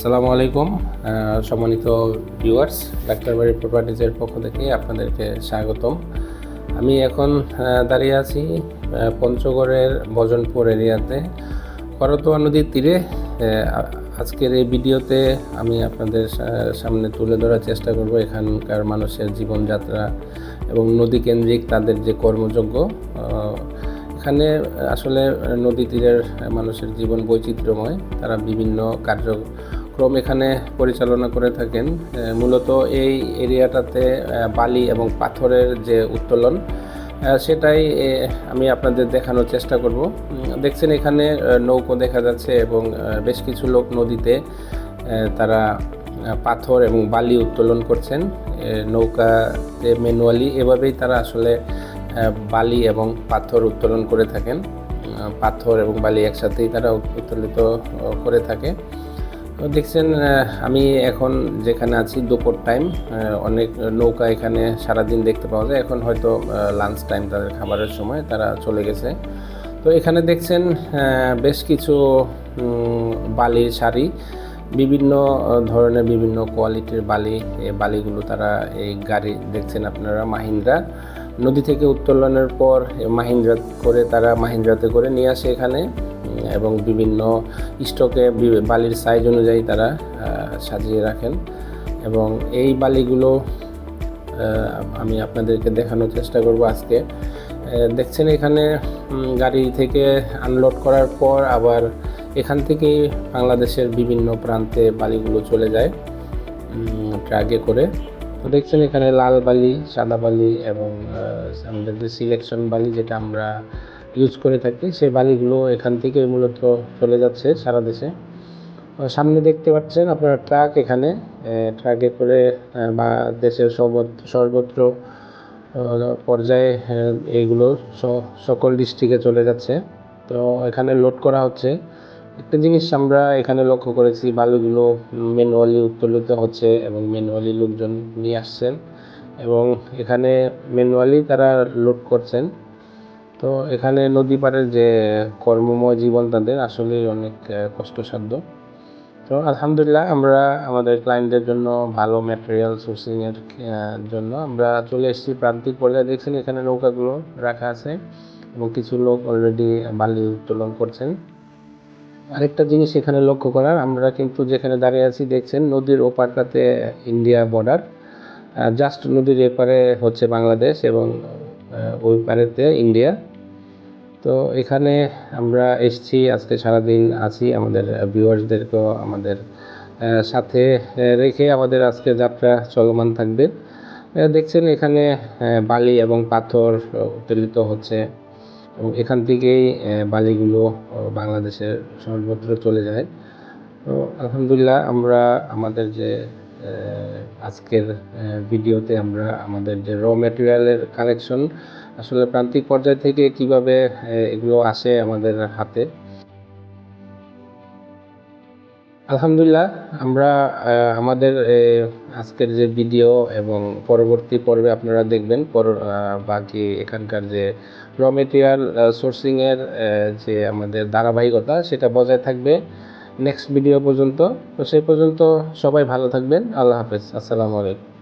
আসসালামু আলাইকুম সম্মানিত ভিউয়ার্স, ডাক্তার বাড়ি প্রপার্টিজের পক্ষ থেকে আপনাদেরকে স্বাগতম। আমি এখন দাঁড়িয়ে আছি পঞ্চগড়ের ভজনপুর এরিয়াতে করতোয়া নদীর তীরে। আজকের এই ভিডিওতে আমি আপনাদের সামনে তুলে ধরার চেষ্টা করব এখানকার মানুষের জীবনযাত্রা এবং নদী কেন্দ্রিক তাদের যে কর্মযজ্ঞ। এখানে আসলে নদী তীরের মানুষের জীবন বৈচিত্র্যময়, তারা বিভিন্ন কার্যক্রম এখানে পরিচালনা করে থাকেন। মূলত এই এরিয়াটাতে বালি এবং পাথরের যে উত্তোলন সেটাই আমি আপনাদের দেখানোর চেষ্টা করব। দেখছেন এখানে নৌকো দেখা যাচ্ছে এবং বেশ কিছু লোক নদীতে তারা পাথর এবং বালি উত্তোলন করছেন নৌকাতে ম্যানুয়ালি। এভাবেই তারা আসলে বালি এবং পাথর উত্তোলন করে থাকেন। পাথর এবং বালি একসাথেই তারা উত্তোলিত করে থাকে। দেখছেন আমি এখন যেখানে আছি দুপুর টাইম, অনেক নৌকা এখানে সারাদিন দেখতে পাওয়া যায়। এখন হয়তো লাঞ্চ টাইম, তাদের খাবারের সময় তারা চলে গেছে। তো এখানে দেখছেন বেশ কিছু বালির সারি, বিভিন্ন ধরনের বিভিন্ন কোয়ালিটির বালি। এই বালিগুলো তারা এই গাড়ি দেখছেন আপনারা মাহিন্দ্রা, নদী থেকে উত্তোলনের পর মাহিন্দ্রাতে করে নিয়ে আসে এখানে এবং বিভিন্ন স্টকে বালির সাইজ অনুযায়ী তারা সাজিয়ে রাখেন। এবং এই বালিগুলো আমি আপনাদেরকে দেখানোর চেষ্টা করব আজকে। দেখছেন এখানে গাড়ি থেকে আনলোড করার পর আবার এখান থেকেই বাংলাদেশের বিভিন্ন প্রান্তে বালিগুলো চলে যায় ট্রাকে করে। তো দেখছেন এখানে লাল বালি, সাদা বালি এবং আমাদের যে সিলেকশন বালি যেটা আমরা ইউজ করে থাকি, সেই বালিগুলো এখান থেকে মূলত চলে যাচ্ছে সারা দেশে। সামনে দেখতে পাচ্ছেন আপনারা ট্রাক, এখানে ট্রাকে করে বা দেশের সর্বত্র পর্যায়ে এইগুলো সকল ডিস্ট্রিক্টে চলে যাচ্ছে। তো এখানে লোড করা হচ্ছে। একটা জিনিস আমরা এখানে লক্ষ্য করেছি, বালুগুলো ম্যানুয়ালি উত্তোলিত হচ্ছে এবং ম্যানুয়ালি লোকজন নিয়ে আসছেন এবং এখানে ম্যানুয়ালি তারা লোড করছেন। তো এখানে নদী পাড়ের যে কর্মময় জীবন তাদের আসলে অনেক কষ্টসাধ্য। তো আলহামদুলিল্লাহ আমরা আমাদের ক্লায়েন্টদের জন্য ভালো ম্যাটেরিয়াল সোর্সিংয়ের জন্য আমরা চলে এসেছি প্রান্তিক পর্যায়ে। দেখছেন এখানে নৌকাগুলো রাখা আছে এবং কিছু লোক অলরেডি বালি উত্তোলন করছেন। আরেকটা জিনিস এখানে লক্ষ্য করার, আমরা কিন্তু যেখানে দাঁড়িয়ে আছি দেখছেন নদীর ওপারটাতে ইন্ডিয়া বর্ডার, জাস্ট নদীর এপারে হচ্ছে বাংলাদেশ এবং ওই পারেতে ইন্ডিয়া। তো এখানে আমরা এসেছি, আজকে সারাদিন আছি, আমাদের ভিউয়ার্সদেরকেও আমাদের সাথে রেখে আমাদের আজকে যাত্রা চলমান থাকবে। দেখছেন এখানে বালি এবং পাথর উত্তোলিত হচ্ছে এবং এখান থেকেই বালিগুলো বাংলাদেশের সর্বত্র চলে যায়। তো আলহামদুলিল্লাহ আমরা আমাদের যে আজকের ভিডিওতে আমরা আমাদের যে র ম্যাটেরিয়ালের কালেকশন আসলে প্রান্তিক পর্যায় থেকে কিভাবে এগুলো আসে আমাদের হাতে, আলহামদুলিল্লাহ আমরা আমাদের আজকের যে ভিডিও এবং পরবর্তী পর্বে আপনারা দেখবেন বাকি এখানকার যে র মেটেরিয়াল সোর্সিংয়ের যে আমাদের ধারাবাহিকতা সেটা বজায় থাকবে নেক্সট ভিডিও পর্যন্ত। তো সেই পর্যন্ত সবাই ভালো থাকবেন। আল্লাহ হাফেজ, আসসালামু আলাইকুম।